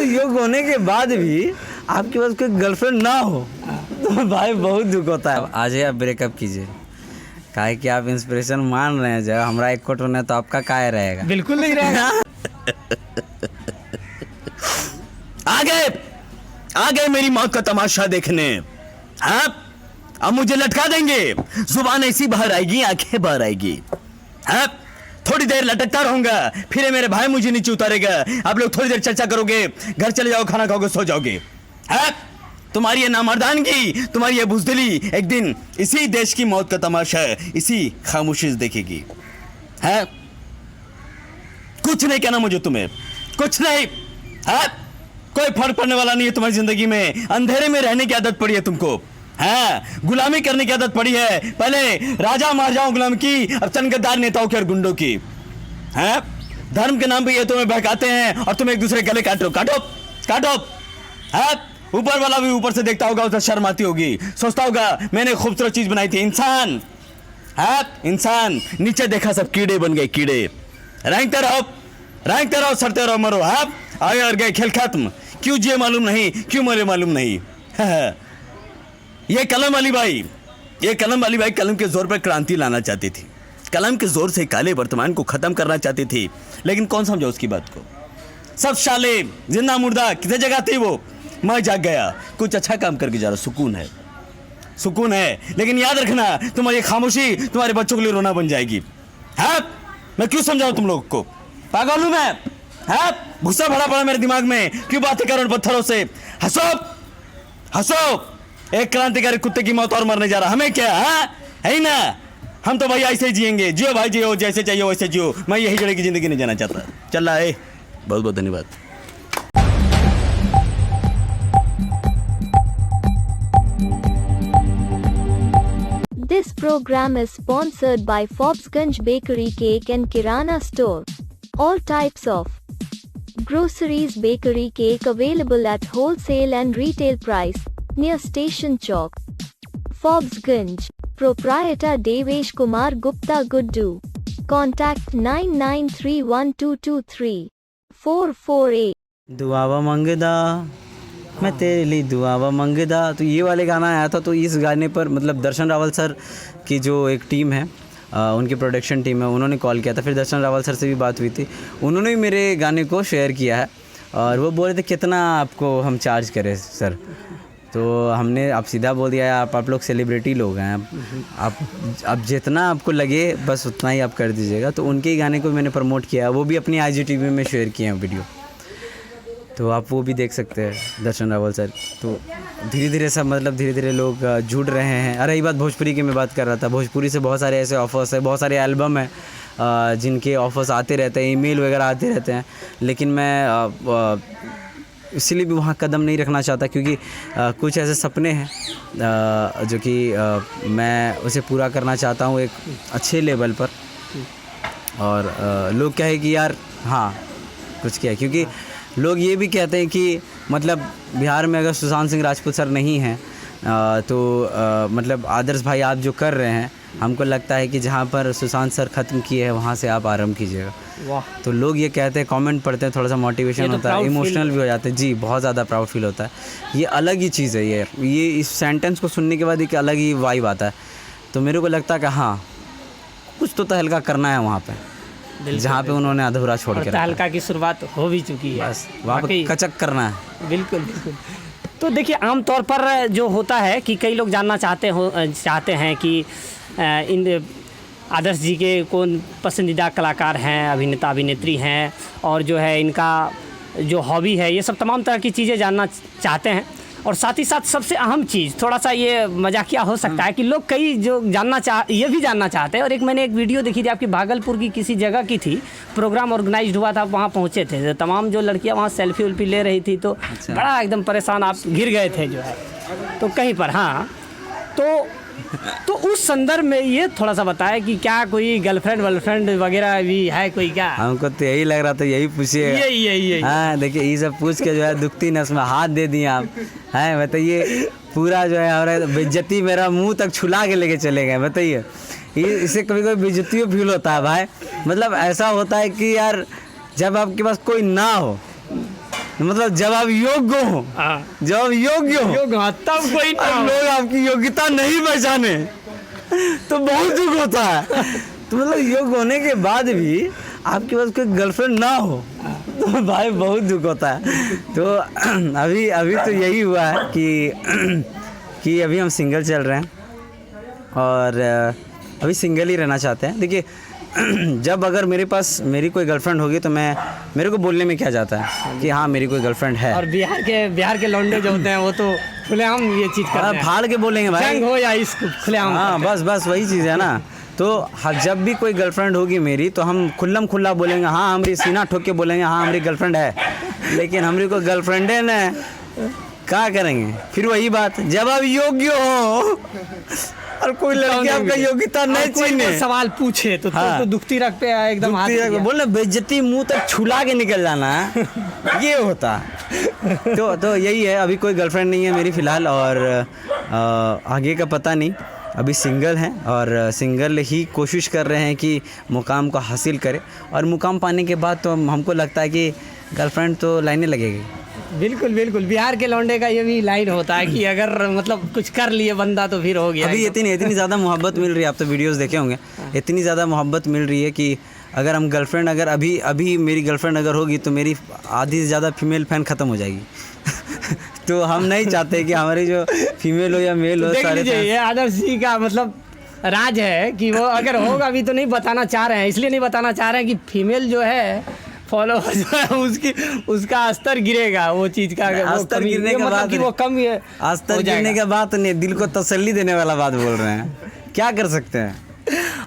योग होने के बाद भी आपके पास कोई गर्लफ्रेंड ना हो तो भाई बहुत दुख होता है। आज ही आप ब्रेकअप कीजिए, काहे कि आप इंस्पिरेशन मान रहे हैं। जब हमारा एक कोट होना है तो आपका काय रहेगा? बिल्कुल नहीं रहेगा। आ गए मेरी मौत का तमाशा देखने। आप अब मुझे लटका देंगे, जुबान ऐसी बाहर आएगी, आंखें बाहर आएगी। आप थोड़ी देर लटकता रहूंगा, फिर मेरे भाई मुझे नीचे उतारेगा। आप लोग थोड़ी देर चर्चा करोगे, घर चले जाओ, खाना खाओगे, सो जाओगे। तुम्हारी ये नामर्दानगी, तुम्हारी ये बुज़दिली एक दिन इसी देश की मौत का तमाशा इसी खामोशी से देखेगी। है कुछ नहीं कहना मुझे तुम्हें, कुछ नहीं। है कोई फर्क पड़ने वाला नहीं है तुम्हारी जिंदगी में। अंधेरे में रहने की आदत पड़ी है तुमको, है गुलामी करने की आदत पड़ी है। पहले राजा महाराजाओं गुलाम की, अब चंद गद्दार नेताओं की और गुंडों की। है धर्म के नाम पे ये तुम्हें बहकाते हैं और तुम एक दूसरे गले काटो काटो काटो। है ऊपर वाला भी ऊपर से देखता होगा, उसे शर्म आती होगी, सोचता होगा मैंने खूबसूरत चीज बनाई थी। इंसान है इंसान, नीचे देखा सब कीड़े बन गए, कीड़े। रेंगते रहो, सड़ते रहो, मरो। है आए और गए, खेल खत्म। क्यों जिए मालूम नहीं, क्यों मरे मालूम नहीं। ये कलम वाली बाई कलम के जोर पर क्रांति लाना चाहती थी। कलम के जोर से काले वर्तमान को खत्म करना चाहती थी, लेकिन कौन समझा उसकी बात को। सब शाले जिंदा मुर्दा किसी जगह थी वो। मैं जाग गया, कुछ अच्छा काम करके जा रहा, सुकून है। लेकिन याद रखना, तुम्हारी खामोशी तुम्हारे बच्चों के लिए रोना बन जाएगी। है मैं क्यों समझाऊं तुम लोगों को, पागल हूं मैं? है गुस्सा भरा पड़ा मेरे दिमाग में, क्यों बातें करो पत्थरों से। हंसो, एक क्रांतिकारी कुत्ते की मौत और मरने जा रहा, हमें क्या है ही ना। हम तो भाई ऐसे ही जिएंगे। जियो भाई जियो, जैसे चाहिए वैसे जियो। मैं यही जड़े की जिंदगी नहीं जाना चाहता। चल रहा है, बहुत बहुत धन्यवाद। This program is sponsored by Forbesganj Bakery Cake and Kirana Store. All types of groceries bakery cake available at wholesale and retail price near Station Chowk. Forbesganj. Proprietor Devesh Kumar Gupta Guddu. Contact 9931223448. दुआवा मंगदा मैं तेरे लिए दुआवा मंगदा। तो ये वाले गाना आया था, तो इस गाने पर मतलब दर्शन रावल सर की जो एक टीम है, उनकी प्रोडक्शन टीम है, उन्होंने कॉल किया था। फिर दर्शन रावल सर से भी बात हुई थी, उन्होंने भी मेरे गाने को शेयर किया है और वो बोल रहे थे कितना आपको हम चार्ज करें सर। तो हमने आप सीधा बोल दिया, आप लोग सेलिब्रिटी लोग हैं, आप जितना आपको लगे बस उतना ही आप कर दीजिएगा। तो उनके ही गाने को मैंने प्रमोट किया, वो भी अपनी IGTV में शेयर किए हैं वीडियो, तो आप वो भी देख सकते हैं दर्शन रावल सर। तो धीरे धीरे लोग जुड़ रहे हैं। अरे ये बात भोजपुरी की मैं बात कर रहा था, भोजपुरी से बहुत सारे ऐसे ऑफ़र्स है, बहुत सारे एल्बम है जिनके ऑफ़र्स आते रहते हैं, ईमेल वगैरह आते रहते हैं, लेकिन मैं इसलिए भी वहाँ कदम नहीं रखना चाहता, क्योंकि कुछ ऐसे सपने हैं जो कि मैं उसे पूरा करना चाहता हूँ एक अच्छे लेवल पर। और लोग कहे कि यार हाँ कुछ क्या है, क्योंकि लोग ये भी कहते हैं कि मतलब बिहार में अगर सुशांत सिंह राजपूत सर नहीं हैं तो मतलब आदर्श भाई आप जो कर रहे हैं, हमको लगता है कि जहाँ पर सुशांत सर ख़त्म किए हैं वहाँ से आप आरंभ कीजिएगा। वाह। तो लोग ये कहते हैं, कमेंट पढ़ते हैं, थोड़ा सा मोटिवेशन होता है, इमोशनल भी हो जाते हैं। जी बहुत ज़्यादा प्राउड फील होता है। ये अलग ही चीज़ है, ये इस सेंटेंस को सुनने के बाद एक अलग ही वाइब आता है। तो मेरे को लगता है कि हाँ कुछ तो तहलका करना है वहाँ पे जहाँ पे उन्होंने अधूरा छोड़ के तहलका की शुरुआत हो भी चुकी है, बस वहाँ पे कचक करना है। बिल्कुल। तो देखिए आमतौर पर जो होता है कि कई लोग जानना चाहते हैं कि इन आदर्श जी के कौन पसंदीदा कलाकार हैं, अभिनेता अभिनेत्री हैं, और जो है इनका जो हॉबी है, ये सब तमाम तरह की चीज़ें जानना चाहते हैं। और साथ ही साथ सबसे अहम चीज़, थोड़ा सा ये मजाकिया हो सकता है कि लोग कई जो ये भी जानना चाहते हैं। और मैंने एक वीडियो देखी थी आपकी, भागलपुर की किसी जगह की थी, प्रोग्राम ऑर्गेनाइज हुआ था, आप वहाँ पहुँचे थे, तो तमाम जो लड़कियाँ वहाँ सेल्फी उल्फी ले रही थी, तो बड़ा एकदम परेशान आप गिर गए थे जो है तो कहीं पर। हाँ तो उस संदर्भ में ये थोड़ा सा बताया कि क्या कोई गर्लफ्रेंड वगैरह भी है कोई क्या? हमको तो यही लग रहा था, यही पूछिए। यही हाँ देखिए, ये सब पूछ के जो है दुखती नस में हाथ दे दिए आप। हैं बताइए, पूरा जो है हमारा बेइज्जती मेरा मुंह तक छुला के लेके चले गए। बताइए इससे कभी कभी बेइज्जती फील होता है भाई। मतलब ऐसा होता है कि यार जब आपके पास कोई ना हो मतलब जब आप योग्य हो, जब आप योग्य हो तब कोई और लोग आपकी योग्यता नहीं पहचाने तो बहुत दुख होता है। तो मतलब योग्य होने के बाद भी आपके पास कोई गर्लफ्रेंड ना हो तो भाई बहुत दुख होता है। तो अभी अभी तो यही हुआ है कि अभी हम सिंगल चल रहे हैं और अभी सिंगल ही रहना चाहते हैं। देखिए जब अगर मेरे पास मेरी कोई गर्लफ्रेंड होगी तो मेरे को बोलने में क्या जाता है कि हाँ मेरी कोई गर्लफ्रेंड है। और बिहार के लौंडे जो होते हैं वो तो खुलेआम ये चीज़ करते हैं, फाड़ के बोलेंगे भाई, जंग हो या इश्क खुलेआम। हाँ बस वही चीज़ है ना। तो जब भी कोई गर्लफ्रेंड होगी मेरी तो हम खुल्लम खुल्ला बोलेंगे, हाँ हमारी सीना ठोक के बोलेंगे हाँ हमारी गर्लफ्रेंड है। लेकिन हमारी कोई गर्लफ्रेंड है ना, क्या करेंगे फिर वही बात, जब आप योग्य हो और कोई लड़की आपका योग्यता नहीं चीने, सवाल पूछे तो हाँ, तो दुखती रख पे एकदम बोले बेइज्जती मुंह तक छुला के निकल जाना है ये होता। तो यही है, अभी कोई गर्लफ्रेंड नहीं है मेरी फ़िलहाल और आगे का पता नहीं। अभी सिंगल हैं और सिंगल ही कोशिश कर रहे हैं कि मुकाम को हासिल करें और मुकाम पाने के बाद तो हमको लगता है कि गर्लफ्रेंड तो लाइने लगेगी। बिल्कुल बिहार के लौंडे का ये भी लाइन होता है कि अगर मतलब कुछ कर लिए बंदा तो फिर हो गया। अभी इतनी ज़्यादा मोहब्बत मिल रही है, आप तो वीडियोस देखे होंगे, इतनी ज़्यादा मोहब्बत मिल रही है कि अगर हम गर्लफ्रेंड अगर अभी मेरी गर्लफ्रेंड अगर होगी तो मेरी आधी से ज़्यादा फीमेल फैन ख़त्म हो जाएगी तो हम नहीं चाहते कि हमारी जो फीमेल हो या मेल हो देख लीजिए ये आदर्श जी का मतलब राज है कि वो अगर होगा अभी तो नहीं बताना चाह रहे हैं, इसलिए नहीं बताना चाह रहे हैं कि फीमेल जो है फॉलोअर जो है उसका स्तर गिरेगा, वो चीज़ का स्तर गिरने का बात कि वो कम स्तर गिरने का बात नहीं, दिल को तसल्ली देने वाला बात बोल रहे हैं, क्या कर सकते हैं।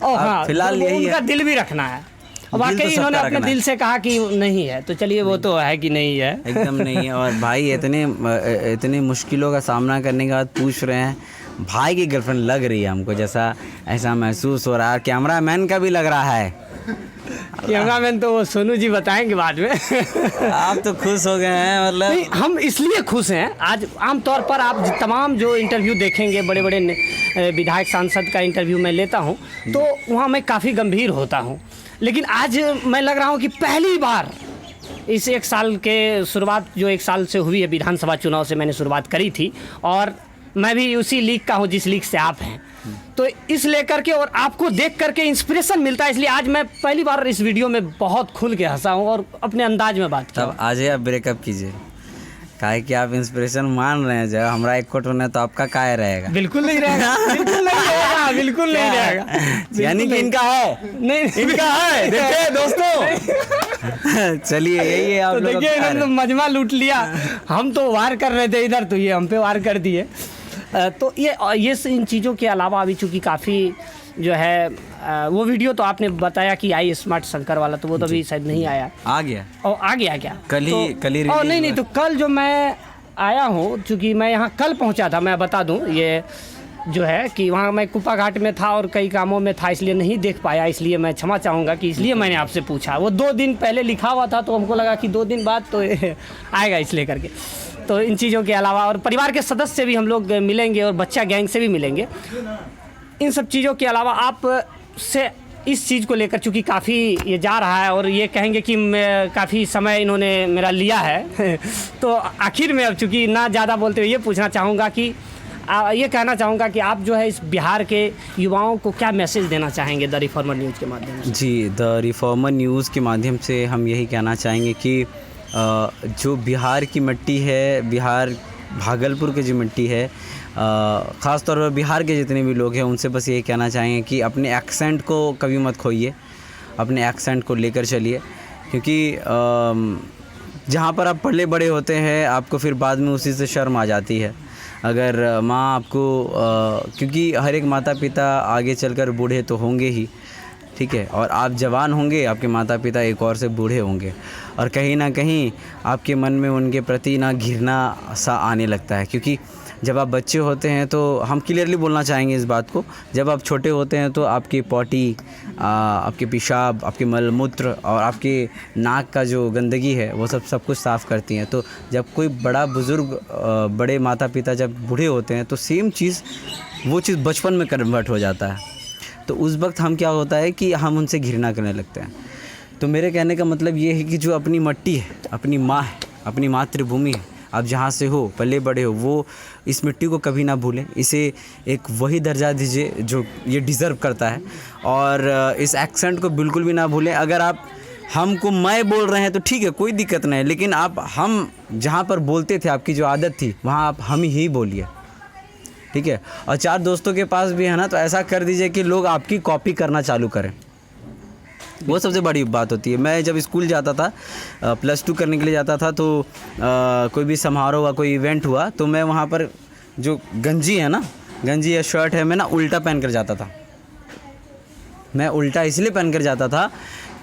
हाँ फिलहाल यही उनका है, दिल भी रखना है। वाकई तो इन्होंने अपने दिल से कहा कि नहीं है तो चलिए वो तो है कि नहीं है, एकदम नहीं है। और भाई इतने मुश्किलों का सामना करने के बाद पूछ रहे हैं भाई की गर्लफ्रेंड लग रही है हमको, जैसा ऐसा महसूस हो रहा है। कैमरा मैन का भी लग रहा है, कैमरा मैन तो वो सोनू जी बताएंगे बाद में आप तो खुश हो गए हैं मतलब। नहीं हम इसलिए खुश हैं, आज आमतौर पर आप तमाम जो इंटरव्यू देखेंगे बड़े बड़े विधायक सांसद का इंटरव्यू मैं लेता हूं तो वहां मैं काफ़ी गंभीर होता हूं, लेकिन आज मैं लग रहा हूं कि पहली बार इस एक साल के शुरुआत जो एक साल से हुई है विधानसभा चुनाव से मैंने शुरुआत करी थी और मैं भी उसी लीग का हूँ जिस लीग से आप हैं, तो इस लेकर के और आपको देख करके इंस्पिरेशन मिलता है, इसलिए आज मैं पहली बार इस वीडियो में बहुत खुल के हंसा हूँ और अपने अंदाज में बात की। तब आज आप ब्रेकअप कीजिए, काहे कि आप इंस्पिरेशन मान रहे हैं, जब हमारा एक कोट होना है तो आपका काय रहेगा। बिल्कुल नहीं रहेगा, बिल्कुल नहीं रहेगा, बिल्कुल नहीं रहेगा, यानी कि इनका है, नहीं इनका है, देखिए दोस्तों चलिए यही है। आप तो लोग देखिए इन्होंने तो मजमा लूट लिया, हम तो वार कर रहे थे इधर तो ये हम पे वार कर दिए। तो ये इन चीज़ों के अलावा अभी चूँकि काफ़ी जो है वो वीडियो तो आपने बताया कि आई स्मार्ट शंकर वाला, तो वो तो अभी शायद नहीं आया, आ गया और आ गया क्या कल ही और नहीं तो कल जो मैं आया हूँ, चूँकि मैं यहाँ कल पहुँचा था, मैं बता दूँ ये जो है कि वहाँ मैं कुप्पा घाट में था और कई कामों में था इसलिए नहीं देख पाया, इसलिए मैं क्षमा चाहूँगा कि इसलिए मैंने आपसे पूछा। वो 2 दिन पहले लिखा हुआ था तो हमको लगा कि 2 दिन बाद तो आएगा इसलिए करके। तो इन चीज़ों के अलावा और परिवार के सदस्य से भी हम लोग मिलेंगे और बच्चा गैंग से भी मिलेंगे। इन सब चीज़ों के अलावा आप से इस चीज़ को लेकर चूँकि काफ़ी ये जा रहा है और ये कहेंगे कि काफ़ी समय इन्होंने मेरा लिया है तो आखिर में अब चूँकि ना ज़्यादा बोलते हुए ये पूछना चाहूँगा कि ये कहना चाहूँगा कि आप जो है इस बिहार के युवाओं को क्या मैसेज देना चाहेंगे द रिफॉर्मर न्यूज़ के माध्यम से? जी, द रिफॉर्मर न्यूज़ के माध्यम से हम यही कहना चाहेंगे कि जो बिहार की मिट्टी है, बिहार भागलपुर की जो मिट्टी है, ख़ास तौर पर बिहार के जितने भी लोग हैं उनसे बस यही कहना चाहेंगे कि अपने एक्सेंट को कभी मत खोइए, अपने एक्सेंट को लेकर चलिए, क्योंकि जहाँ पर आप पले बड़े होते हैं आपको फिर बाद में उसी से शर्म आ जाती है। अगर माँ आपको क्योंकि हर एक माता पिता आगे चलकर बूढ़े तो होंगे ही, ठीक है, और आप जवान होंगे, आपके माता पिता एक और से बूढ़े होंगे और कहीं ना कहीं आपके मन में उनके प्रति ना घृणा सा आने लगता है। क्योंकि जब आप बच्चे होते हैं तो हम क्लियरली बोलना चाहेंगे इस बात को, जब आप छोटे होते हैं तो आपकी पॉटी, आपके पेशाब, आपके मलमूत्र और आपके नाक का जो गंदगी है वो सब कुछ साफ़ करती हैं। तो जब कोई बड़ा बुज़ुर्ग, बड़े माता पिता जब बूढ़े होते हैं तो सेम चीज़ वो चीज़ बचपन में कन्वर्ट हो जाता है। तो उस वक्त हम क्या होता है कि हम उनसे घृणा करने लगते हैं। तो मेरे कहने का मतलब ये है कि जो अपनी मट्टी है, अपनी माँ है, अपनी मातृभूमि है, आप जहाँ से हो, पले बड़े हो, वो इस मिट्टी को कभी ना भूलें। इसे एक वही दर्जा दीजिए जो ये डिज़र्व करता है, और इस एक्सेंट को बिल्कुल भी ना भूलें। अगर आप हमको मैं बोल रहे हैं तो ठीक है, कोई दिक्कत नहीं, लेकिन आप हम जहाँ पर बोलते थे, आपकी जो आदत थी, वहाँ आप हम ही बोलिए, ठीक है। और 4 दोस्तों के पास भी है ना, तो ऐसा कर दीजिए कि लोग आपकी कॉपी करना चालू करें, वो सबसे बड़ी बात होती है। मैं जब स्कूल जाता था, +2 करने के लिए जाता था, तो कोई भी समारोह हुआ, कोई इवेंट हुआ, तो मैं वहाँ पर जो गंजी है ना, गंजी या शर्ट है, मैं ना उल्टा पहन कर जाता था। मैं उल्टा इसलिए पहन कर जाता था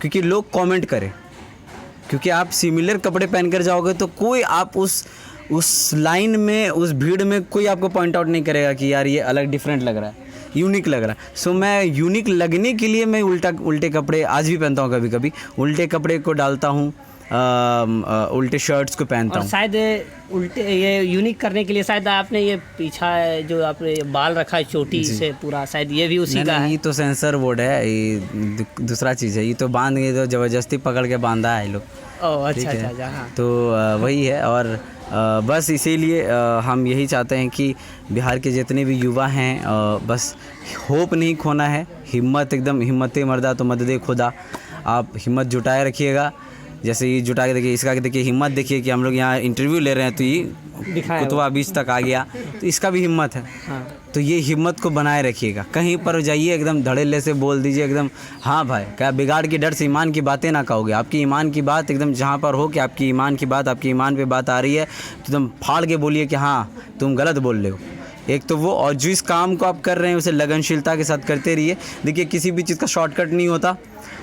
क्योंकि लोग कमेंट करें, क्योंकि आप सिमिलर कपड़े पहन कर जाओगे तो कोई आप उस लाइन में, उस भीड़ में कोई आपको पॉइंट आउट नहीं करेगा कि यार ये अलग डिफरेंट लग रहा है, यूनिक लग रहा है। सो मैं यूनिक लगने के लिए मैं उल्टे कपड़े आज भी पहनता हूँ, कभी कभी उल्टे कपड़े को डालता हूँ, उल्टे शर्ट्स को पहनता और हूँ। शायद उल्टे ये यूनिक करने के लिए शायद आपने ये पीछा जो आपने बाल रखा है चोटी से पूरा, शायद ये भी उसी का है। ये तो सेंसर बोर्ड है, ये दूसरा चीज़ है। ये तो बांध के, तो ज़बरदस्ती पकड़ के बांधा है लोग। ओह ठीक है। अच्छा, हाँ। तो वही है, और बस इसीलिए हम यही चाहते हैं कि बिहार के जितने भी युवा हैं, बस होप नहीं खोना है, हिम्मत एकदम, हिम्मत मर्दा तो मदद खुदा। आप हिम्मत जुटाए रखिएगा, जैसे ये जुटा के देखिए, इसका देखिए हिम्मत, देखिए कि हम लोग यहाँ इंटरव्यू ले रहे हैं तो ये कुतवा बीच तक आ गया, तो इसका भी हिम्मत है। हाँ। तो ये हिम्मत को बनाए रखिएगा, कहीं पर जाइए एकदम धड़ल्ले से बोल दीजिए एकदम, हाँ भाई, क्या बिगाड़ के डर से ईमान की बातें ना कहोगे। आपकी ईमान की बात एकदम जहाँ पर हो कि आपकी ईमान की बात, आपकी ईमान पे बात आ रही है, तो एकदम फाड़ के बोलिए कि हाँ तुम गलत बोल रहे हो। एक तो वो, और जो इस काम को आप कर रहे हैं उसे लगनशीलता के साथ करते रहिए। देखिए किसी भी चीज़ का शॉर्टकट नहीं होता,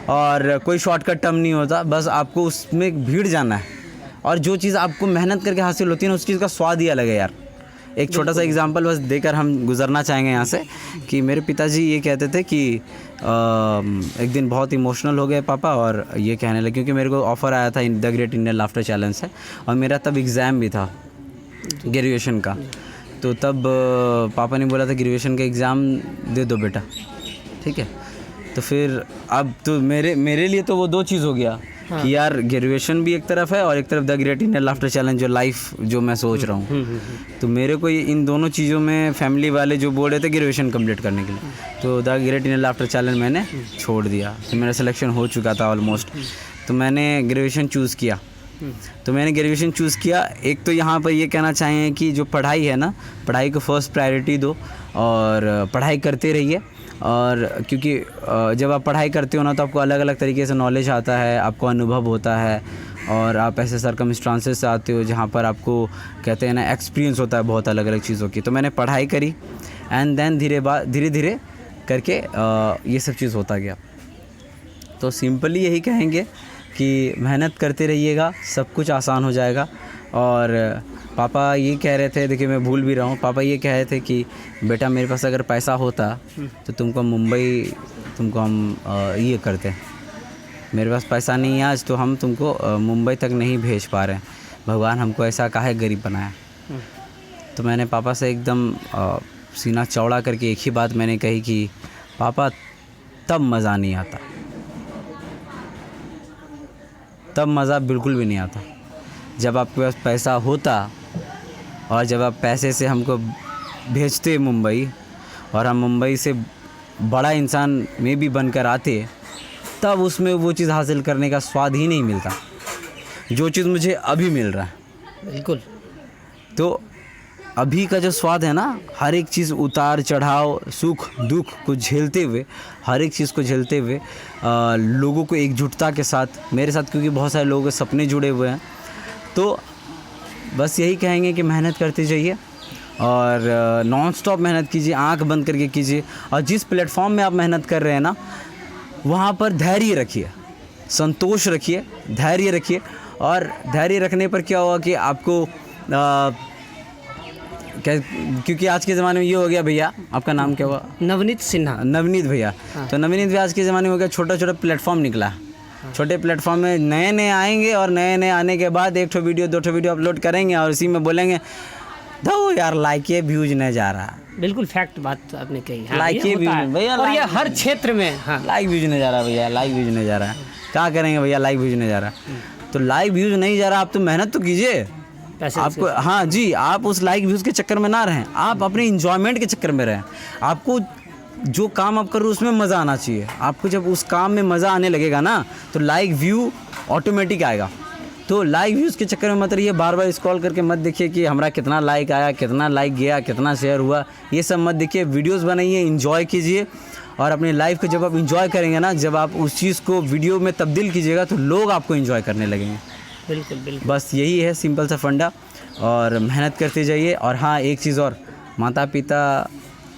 और कोई शॉर्टकट टर्म नहीं होता, बस आपको उसमें भीड़ जाना है, और जो चीज़ आपको मेहनत करके हासिल होती है ना, उस चीज़ का स्वाद ही अलग है यार। एक छोटा सा एग्जांपल बस देकर हम गुजरना चाहेंगे यहाँ से, कि मेरे पिताजी ये कहते थे कि एक दिन बहुत इमोशनल हो गए पापा, और ये कहने लगे, क्योंकि मेरे को ऑफ़र आया था the great Indian laughter challenge से, और मेरा तब एग्ज़ाम भी था ग्रेजुएशन का। तो तब पापा ने बोला था ग्रेजुएशन का एग्ज़ाम दे दो बेटा, ठीक है। तो फिर अब तो मेरे लिए तो वो 2 चीज़ हो गया, हाँ। कि यार ग्रेजुएशन भी एक तरफ है, और एक तरफ the great Indian laughter challenge जो लाइफ जो मैं सोच रहा हूँ। तो मेरे को इन दोनों चीज़ों में फैमिली वाले जो बोल रहे थे ग्रेजुएशन कंप्लीट करने के लिए, तो the great Indian laughter challenge मैंने छोड़ दिया। तो मेरा सिलेक्शन हो चुका था ऑलमोस्ट, तो मैंने ग्रेजुएशन चूज़ किया। तो मैंने ग्रेजुएशन चूज़ किया। एक तो यहाँ पर ये कहना चाहें कि जो पढ़ाई है ना, पढ़ाई को फर्स्ट प्रायोरिटी दो, और पढ़ाई करते रहिए। और क्योंकि जब आप पढ़ाई करते हो ना, तो आपको अलग अलग तरीके से नॉलेज आता है, आपको अनुभव होता है, और आप ऐसे सर्कमस्टांसेस से आते हो जहाँ पर आपको कहते हैं ना एक्सपीरियंस होता है बहुत अलग अलग चीज़ों की। तो मैंने पढ़ाई करी, एंड देन धीरे धीरे करके ये सब चीज़ होता गया। तो सिंपली यही कहेंगे कि मेहनत करते रहिएगा, सब कुछ आसान हो जाएगा। और पापा ये कह रहे थे, देखिए मैं भूल भी रहा हूँ, पापा ये कह रहे थे कि बेटा मेरे पास अगर पैसा होता तो तुमको मुंबई, तुमको हम ये करते। मेरे पास पैसा नहीं है आज, तो हम तुमको मुंबई तक नहीं भेज पा रहे हैं, भगवान हमको ऐसा काहे गरीब बनाया। तो मैंने पापा से एकदम सीना चौड़ा करके एक ही बात मैंने कही कि पापा तब मज़ा नहीं आता, तब मज़ा बिल्कुल भी नहीं आता जब आपके पास पैसा होता, और जब आप पैसे से हमको भेजते मुंबई, और हम मुंबई से बड़ा इंसान में भी बनकर आते, तब उसमें वो चीज़ हासिल करने का स्वाद ही नहीं मिलता जो चीज़ मुझे अभी मिल रहा है। बिल्कुल। तो अभी का जो स्वाद है ना, हर एक चीज़ उतार चढ़ाव, सुख दुख को झेलते हुए, हर एक चीज़ को झेलते हुए, लोगों को एकजुटता के साथ, मेरे साथ क्योंकि बहुत सारे लोगों के सपने जुड़े हुए हैं, तो बस यही कहेंगे कि मेहनत करते जाइए, और नॉन स्टॉप मेहनत कीजिए, आंख बंद करके कीजिए। और जिस प्लेटफॉर्म में आप मेहनत कर रहे हैं ना, वहाँ पर धैर्य रखिए, संतोष रखिए, धैर्य रखिए। और धैर्य रखने पर क्या होगा कि आपको क्योंकि आज के ज़माने में ये हो गया, भैया आपका नाम क्या हुआ? नवनीत सिन्हा। नवनीत भैया। हाँ। तो नवनीत भैया आज के ज़माने में हो गया, छोटा छोटा प्लेटफॉर्म निकला। छोटे प्लेटफॉर्म में नए नए आएंगे, और नए नए आने के बाद 1 वीडियो 2 वीडियो अपलोड करेंगे, और इसी में बोलेंगे दो यार लाइक ये व्यूज नहीं जा रहा। बिल्कुल फैक्ट बात आपने कही। हाँ, लाइक ये व्यूज भैया, और ये हर क्षेत्र में। हाँ, लाइक व्यूज नहीं जा रहा भैया, लाइक व्यूज नहीं जा रहा है, क्या करेंगे भैया, लाइक व्यूज नहीं जा रहा। तो लाइक व्यूज़ नहीं जा रहा, आप तो मेहनत तो कीजिए। पैसे आपको हाँ जी, आप उस लाइक व्यूज़ के चक्कर में ना रहें, आप अपने इंजॉयमेंट के चक्कर में रहें। आपको जो काम आप कर रहे हो उसमें मज़ा आना चाहिए। आपको जब उस काम में मज़ा आने लगेगा ना तो लाइक व्यू ऑटोमेटिक आएगा। तो लाइक व्यूज़ के चक्कर में मत रहिए, बार बार स्क्रॉल करके मत देखिए कि हमारा कितना लाइक आया, कितना लाइक गया, कितना शेयर हुआ, ये सब मत देखिए। वीडियोज़ बनाइए, इंजॉय कीजिए, और अपनी लाइफ को जब आप इंजॉय करेंगे ना, जब आप उस चीज़ को वीडियो में तब्दील कीजिएगा तो लोग आपको इंजॉय करने लगेंगे। बिल्कुल बिल्कुल। बस यही है सिंपल सा फंडा, और मेहनत करते जाइए। और हाँ, एक चीज़ और, माता पिता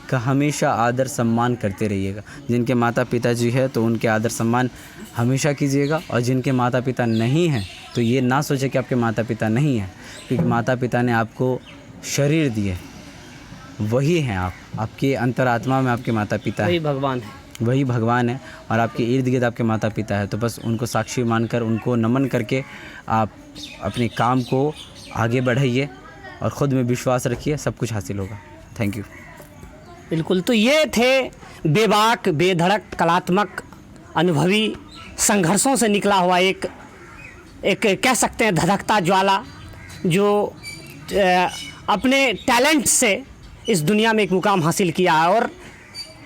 का हमेशा आदर सम्मान करते रहिएगा। जिनके माता पिता जी है तो उनके आदर सम्मान हमेशा कीजिएगा, और जिनके माता पिता नहीं हैं तो ये ना सोचें कि आपके माता पिता नहीं हैं, क्योंकि माता पिता ने आपको शरीर दिए, वही हैं आप, आपके अंतरात्मा में आपके माता पिता वही हैं, भगवान है। वही भगवान है, और आपके इर्द गिर्द आपके माता पिता है। तो बस उनको साक्षी मानकर, उनको नमन करके आप अपने काम को आगे बढ़ाइए और ख़ुद में विश्वास रखिए, सब कुछ हासिल होगा। Thank you. बिल्कुल, तो ये थे बेबाक, बेधड़क, कलात्मक, अनुभवी, संघर्षों से निकला हुआ एक कह सकते हैं धधकता ज्वाला, जो अपने टैलेंट से इस दुनिया में एक मुकाम हासिल किया है। और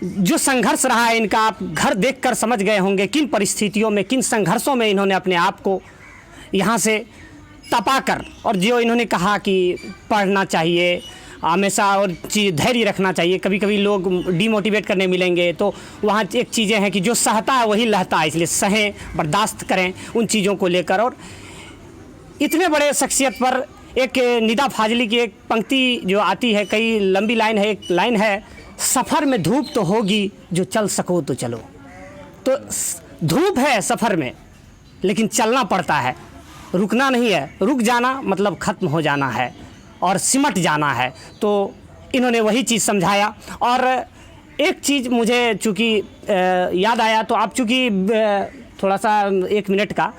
जो संघर्ष रहा है इनका, आप घर देखकर समझ गए होंगे किन परिस्थितियों में, किन संघर्षों में इन्होंने अपने आप को यहाँ से तपा कर, और जो इन्होंने कहा कि पढ़ना चाहिए हमेशा और धैर्य रखना चाहिए। कभी कभी लोग डिमोटिवेट करने मिलेंगे, तो वहाँ एक चीज़ें हैं कि जो सहता है वही लहता है, इसलिए सहें, बर्दाश्त करें उन चीज़ों को लेकर। और इतने बड़े शख्सियत पर एक निदा फाजली की एक पंक्ति जो आती है, कई लंबी लाइन है, एक लाइन है, सफ़र में धूप तो होगी जो चल सको तो चलो। तो धूप है सफ़र में, लेकिन चलना पड़ता है, रुकना नहीं है। रुक जाना मतलब ख़त्म हो जाना है और सिमट जाना है। तो इन्होंने वही चीज़ समझाया। और एक चीज़ मुझे चूँकि याद आया, तो आप चूँकि थोड़ा सा 1 मिनट का,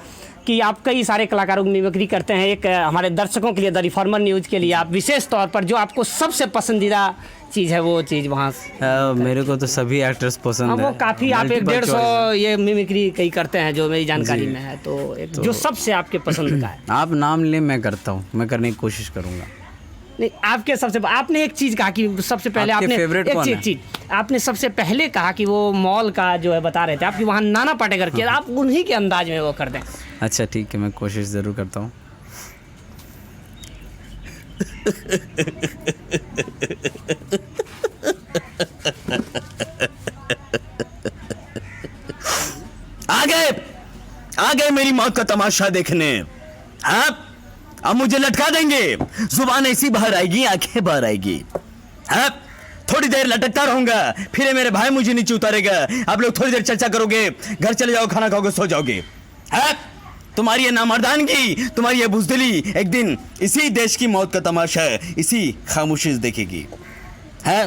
कि आप कई सारे कलाकारों की मिमिक्री करते हैं, एक हमारे दर्शकों के लिए, द रिफॉर्मर न्यूज़ के लिए आप विशेष तौर पर जो आपको सबसे पसंदीदा चीज़ है वो चीज़ वहाँ मेरे को तो सभी एक्टर्स पसंद है। वो काफ़ी आप 150 ये मिमिक्री कई करते हैं जो मेरी जानकारी में है। तो एक जो सबसे आपके पसंद का है। आप नाम लें, मैं करता हूँ, मैं करने की कोशिश करूँगा। नहीं, आपके सबसे, आपने एक चीज़ कहा कि सबसे पहले आपके आपने फेवरेट कौन है? चीज़ आपने सबसे पहले कहा कि वो मॉल का जो है बता रहे थे आपकी, वहाँ नाना पाटेकर के, आप उन्हीं के अंदाज में वो कर दें। अच्छा ठीक है, मैं कोशिश ज़रूर करता हूँ। आ गए मेरी मौत का तमाशा देखने। हाँ, अब मुझे लटका देंगे, जुबान ऐसी बाहर आएगी, आंखें बाहर आएगी। हाँ, थोड़ी देर लटकता रहूंगा, फिर मेरे भाई मुझे नीचे उतारेगा। आप लोग थोड़ी देर चर्चा करोगे, घर चले जाओ, खाना खाओगे, सो जाओगे। हाँ, तुम्हारी ये नामर्दानगी, तुम्हारी ये बुज़दिली एक दिन इसी देश की मौत का तमाशा है, इसी खामोशी से देखेगी। है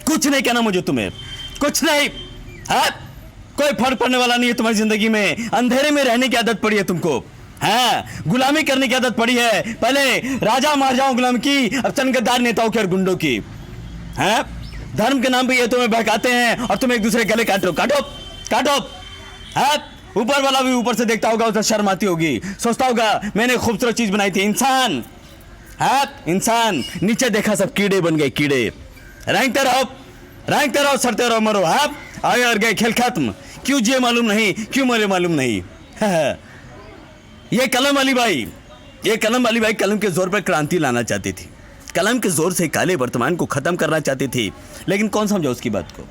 कुछ नहीं कहना मुझे तुम्हें, कुछ नहीं। है कोई फर्क पड़ने वाला नहीं है तुम्हारी जिंदगी में। अंधेरे में रहने की आदत पड़ी है तुमको। हाँ, गुलामी करने की आदत पड़ी है। पहले राजा महाराजाओं गुलाम की, अब चंद गद्दार नेताओं की और गुंडों की। हैं, धर्म के नाम पे ये तुम्हें बहकाते हैं और तुम एक दूसरे गले काटो काटो काटो। हैं, ऊपर वाला भी ऊपर से देखता होगा, उसे शर्म आती होगी, सोचता होगा मैंने खूबसूरत चीज बनाई थी, इंसान। है इंसान, नीचे देखा सब कीड़े बन गए, कीड़े। रेंगते रहो, सड़ते रहो, मरो। हाँ, आए और गए, खेल खत्म। क्यों जिए मालूम नहीं, क्यों मरे मालूम नहीं। ये कलम वाली बाई कलम के जोर पर क्रांति लाना चाहती थी, कलम के जोर से काले वर्तमान को खत्म करना चाहती थी। लेकिन कौन समझा उसकी बात को?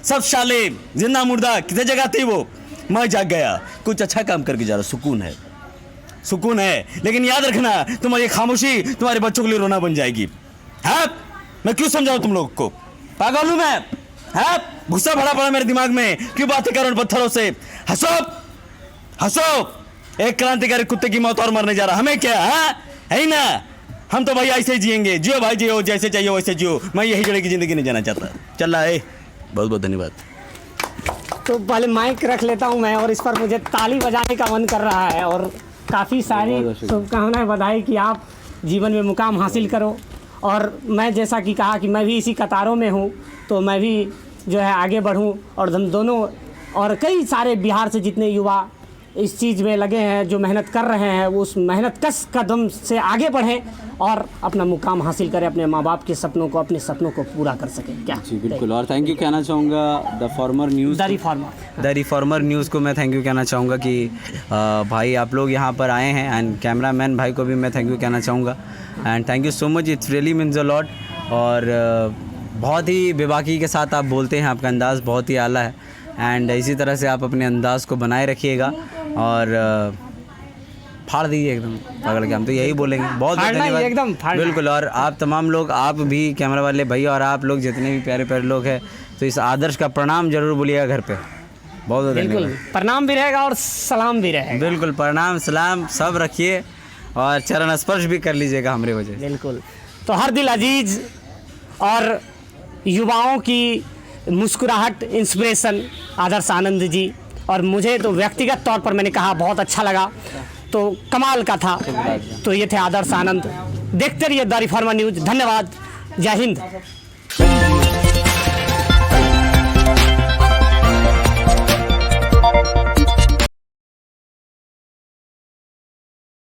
सब शाले जिंदा मुर्दा किसी जगह थी वो। मैं जाग गया, कुछ अच्छा काम करके जा रहा, सुकून है। लेकिन याद रखना, तुम्हारी खामोशी तुम्हारे बच्चों के लिए रोना बन जाएगी। हाँ, मैं क्यों समझाऊं तुम लोगों को? पागल हूं मैं? हाँ, गुस्सा भरा पड़ा मेरे दिमाग में, क्यों बातें करो पत्थरों से? हंसो। एक क्रांतिकारी कुत्ते की मौत और मरने जा रहा, हमें क्या? हाँ, है ही ना। हम तो भाई ऐसे ही जिएंगे। जियो भाई जियो, जैसे चाहिए वैसे जियो। मैं यही जगह की जिंदगी नहीं जाना चाहता। चल रहा है। बहुत बहुत धन्यवाद। तो पहले माइक रख लेता हूं मैं, और इस पर मुझे ताली बजाने का मन कर रहा है, और काफ़ी सारी शुभकामनाएं, बधाई कि आप जीवन में मुकाम हासिल करो। और मैं जैसा कि कहा कि मैं भी इसी कतारों में हूँ, तो मैं भी जो है आगे बढ़ूँ, और हम दोनों और कई सारे बिहार से जितने युवा इस चीज़ में लगे हैं, जो मेहनत कर रहे हैं, वो उस मेहनत कश कदम से आगे बढ़ें और अपना मुकाम हासिल करें, अपने माँ बाप के सपनों को, अपने सपनों को पूरा कर सकें। क्या जी बिल्कुल। और थैंक यू कहना चाहूँगा the former news, the reformer news को मैं थैंक यू कहना चाहूँगा कि भाई आप लोग यहाँ पर आए हैं, एंड कैमरामैन भाई को भी मैं थैंक यू कहना चाहूँगा, and thank you so much, it's really means a lot. और बहुत ही बेबाकी के साथ आप बोलते हैं, आपका अंदाज़ बहुत ही आला है, एंड इसी तरह से आप अपने अंदाज़ को बनाए रखिएगा और फाड़ दीजिए एकदम पकड़ के, हम तो यही बोलेंगे। बहुत बहुत धन्यवाद एकदम बिल्कुल। और आप तमाम लोग, आप भी कैमरा वाले भैया और आप लोग जितने भी प्यारे प्यारे लोग हैं, तो इस आदर्श का प्रणाम जरूर बोलिएगा घर पे। बहुत बहुत बिल्कुल, धन्यवाद। प्रणाम भी रहेगा और सलाम भी रहेगा। बिल्कुल, प्रणाम सलाम सब रखिए और चरण स्पर्श भी कर लीजिएगा हमारे वजह से। बिल्कुल। तो हर दिल अजीज और युवाओं की मुस्कुराहट, इंस्पिरेशन आदर्श आनंद जी, और मुझे तो व्यक्तिगत तौर पर मैंने कहा बहुत अच्छा लगा, तो कमाल का था। तो ये थे आदर्श आनंद। देखते रहिए द रिफॉर्मर न्यूज़। धन्यवाद। जय हिंद।